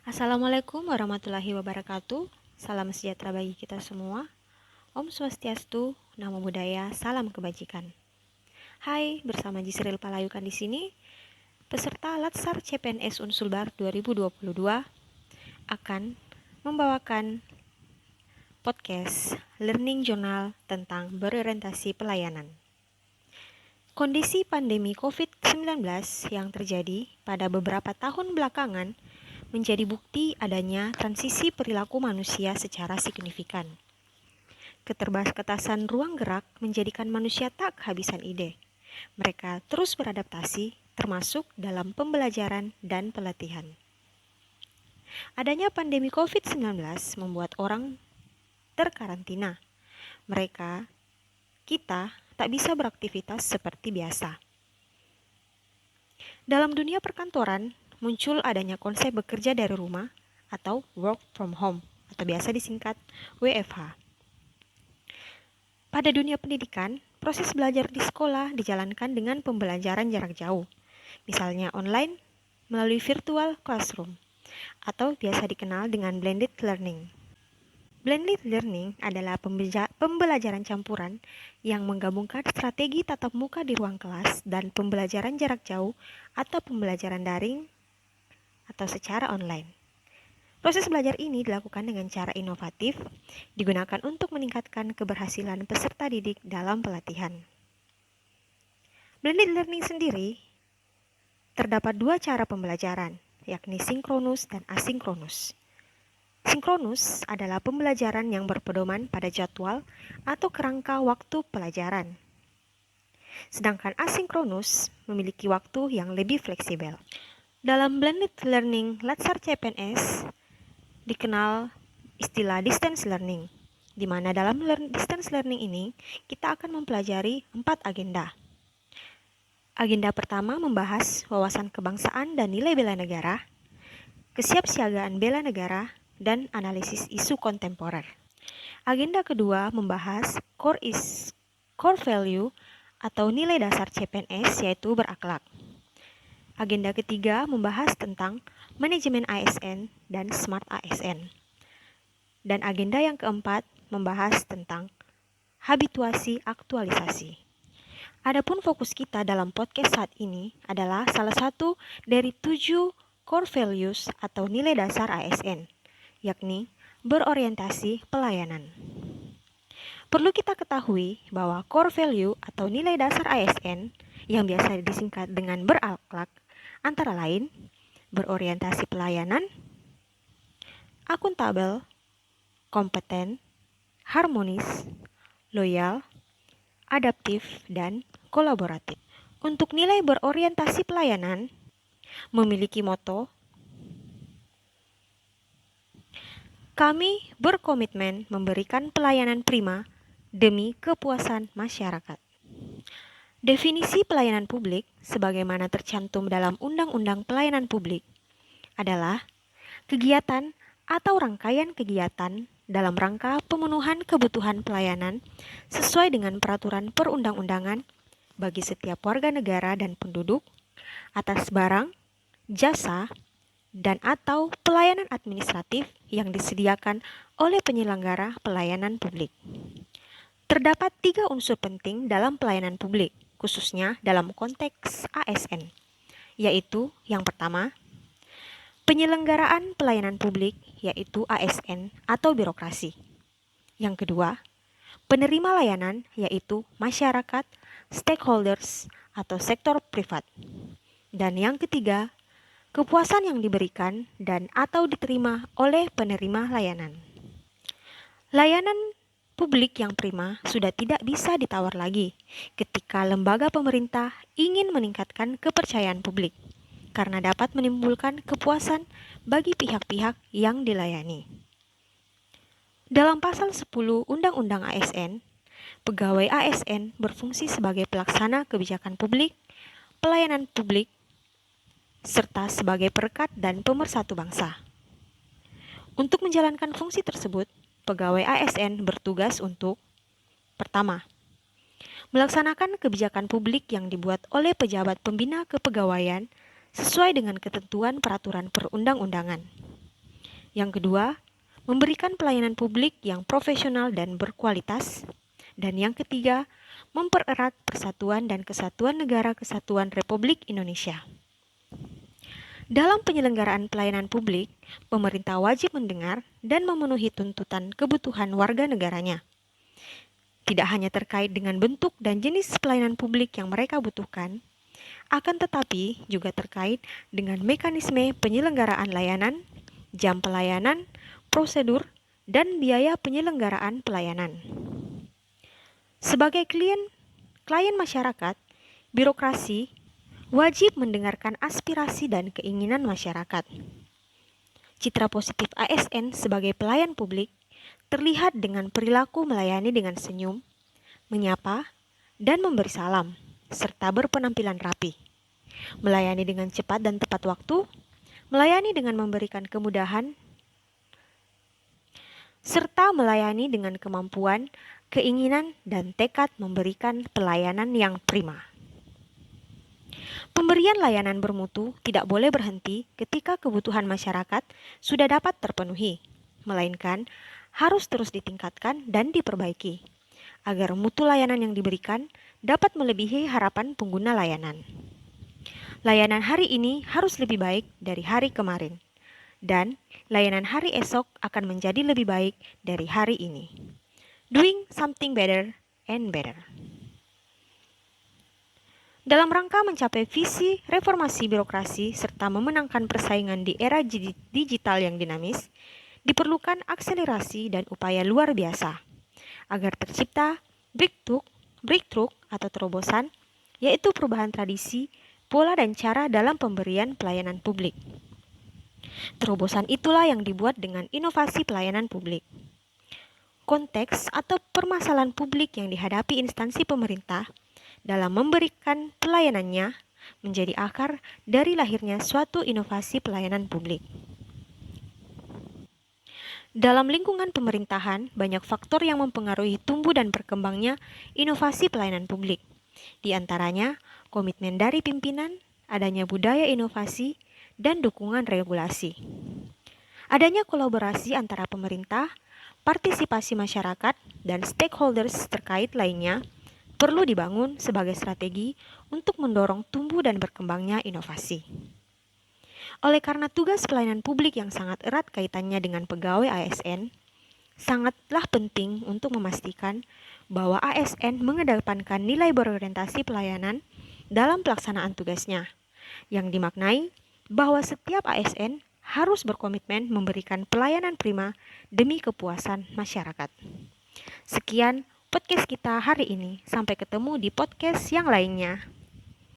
Assalamualaikum warahmatullahi wabarakatuh. Salam sejahtera bagi kita semua. Om Swastiastu, Namo Buddhaya, salam kebajikan. Hai, bersama Jisril Palayukan di sini. Peserta Latsar CPNS Unsulbar 2022 akan membawakan podcast Learning Journal tentang berorientasi pelayanan. Kondisi pandemi COVID-19 yang terjadi pada beberapa tahun belakangan menjadi bukti adanya transisi perilaku manusia secara signifikan. Keterbatasan ruang gerak menjadikan manusia tak kehabisan ide. Mereka terus beradaptasi, termasuk dalam pembelajaran dan pelatihan. Adanya pandemi COVID-19 membuat orang terkarantina. Kita tak bisa beraktivitas seperti biasa. Dalam dunia perkantoran, muncul adanya konsep bekerja dari rumah atau work from home atau biasa disingkat WFH. Pada dunia pendidikan, proses belajar di sekolah dijalankan dengan pembelajaran jarak jauh, misalnya online melalui virtual classroom atau biasa dikenal dengan blended learning. Blended learning adalah pembelajaran campuran yang menggabungkan strategi tatap muka di ruang kelas dan pembelajaran jarak jauh atau pembelajaran daring atau secara online. Proses belajar ini dilakukan dengan cara inovatif, digunakan untuk meningkatkan keberhasilan peserta didik dalam pelatihan. Blended learning sendiri terdapat dua cara pembelajaran, yakni sinkronus dan asinkronus. Sinkronus adalah pembelajaran yang berpedoman pada jadwal atau kerangka waktu pelajaran. Sedangkan asinkronus memiliki waktu yang lebih fleksibel. Dalam blended learning Latsar CPNS dikenal istilah distance learning, di mana dalam distance learning ini kita akan mempelajari 4 agenda. Agenda pertama membahas wawasan kebangsaan dan nilai bela negara, kesiapsiagaan bela negara, dan analisis isu kontemporer. Agenda kedua membahas core value atau nilai dasar CPNS, yaitu berakhlak. Agenda ketiga membahas tentang manajemen ASN dan smart ASN. Dan agenda yang keempat membahas tentang habituasi aktualisasi. Adapun fokus kita dalam podcast saat ini adalah salah satu dari 7 core values atau nilai dasar ASN, yakni berorientasi pelayanan. Perlu kita ketahui bahwa core value atau nilai dasar ASN yang biasa disingkat dengan berakhlak antara lain berorientasi pelayanan, akuntabel, kompeten, harmonis, loyal, adaptif, dan kolaboratif. Untuk nilai berorientasi pelayanan memiliki moto, kami berkomitmen memberikan pelayanan prima demi kepuasan masyarakat. Definisi pelayanan publik sebagaimana tercantum dalam Undang-Undang Pelayanan Publik adalah kegiatan atau rangkaian kegiatan dalam rangka pemenuhan kebutuhan pelayanan sesuai dengan peraturan perundang-undangan bagi setiap warga negara dan penduduk atas barang, jasa, dan atau pelayanan administratif yang disediakan oleh penyelenggara pelayanan publik. Terdapat 3 unsur penting dalam pelayanan publik, khususnya dalam konteks ASN, yaitu yang pertama, penyelenggaraan pelayanan publik, yaitu ASN atau birokrasi. Yang kedua, penerima layanan, yaitu masyarakat, stakeholders, atau sektor privat. Dan yang ketiga, kepuasan yang diberikan dan atau diterima oleh penerima layanan. Layanan publik yang prima sudah tidak bisa ditawar lagi ketika lembaga pemerintah ingin meningkatkan kepercayaan publik, karena dapat menimbulkan kepuasan bagi pihak-pihak yang dilayani. Dalam pasal 10 Undang-Undang ASN, pegawai ASN berfungsi sebagai pelaksana kebijakan publik, pelayanan publik, serta sebagai perekat dan pemersatu bangsa. Untuk menjalankan fungsi tersebut, pegawai ASN bertugas untuk pertama, melaksanakan kebijakan publik yang dibuat oleh pejabat pembina kepegawaian sesuai dengan ketentuan peraturan perundang-undangan. Yang kedua, memberikan pelayanan publik yang profesional dan berkualitas. Dan yang ketiga, mempererat persatuan dan kesatuan negara kesatuan Republik Indonesia. Dalam penyelenggaraan pelayanan publik, pemerintah wajib mendengar dan memenuhi tuntutan kebutuhan warga negaranya. Tidak hanya terkait dengan bentuk dan jenis pelayanan publik yang mereka butuhkan, akan tetapi juga terkait dengan mekanisme penyelenggaraan layanan, jam pelayanan, prosedur, dan biaya penyelenggaraan pelayanan. Sebagai klien masyarakat, birokrasi wajib mendengarkan aspirasi dan keinginan masyarakat. Citra positif ASN sebagai pelayan publik terlihat dengan perilaku melayani dengan senyum, menyapa, dan memberi salam, serta berpenampilan rapi. Melayani dengan cepat dan tepat waktu, melayani dengan memberikan kemudahan, serta melayani dengan kemampuan, keinginan, dan tekad memberikan pelayanan yang prima. Pemberian layanan bermutu tidak boleh berhenti ketika kebutuhan masyarakat sudah dapat terpenuhi, melainkan harus terus ditingkatkan dan diperbaiki, agar mutu layanan yang diberikan dapat melebihi harapan pengguna layanan. Layanan hari ini harus lebih baik dari hari kemarin, dan layanan hari esok akan menjadi lebih baik dari hari ini. Doing something better and better. Dalam rangka mencapai visi reformasi birokrasi serta memenangkan persaingan di era digital yang dinamis, diperlukan akselerasi dan upaya luar biasa agar tercipta breakthrough atau terobosan, yaitu perubahan tradisi, pola dan cara dalam pemberian pelayanan publik. Terobosan itulah yang dibuat dengan inovasi pelayanan publik. Konteks atau permasalahan publik yang dihadapi instansi pemerintah dalam memberikan pelayanannya menjadi akar dari lahirnya suatu inovasi pelayanan publik. Dalam lingkungan pemerintahan, banyak faktor yang mempengaruhi tumbuh dan berkembangnya inovasi pelayanan publik. Di antaranya, komitmen dari pimpinan, adanya budaya inovasi, dan dukungan regulasi. Adanya kolaborasi antara pemerintah, partisipasi masyarakat, dan stakeholders terkait lainnya perlu dibangun sebagai strategi untuk mendorong tumbuh dan berkembangnya inovasi. Oleh karena tugas pelayanan publik yang sangat erat kaitannya dengan pegawai ASN, sangatlah penting untuk memastikan bahwa ASN mengedepankan nilai berorientasi pelayanan dalam pelaksanaan tugasnya, yang dimaknai bahwa setiap ASN harus berkomitmen memberikan pelayanan prima demi kepuasan masyarakat. Sekian podcast kita hari ini. Sampai ketemu di podcast yang lainnya.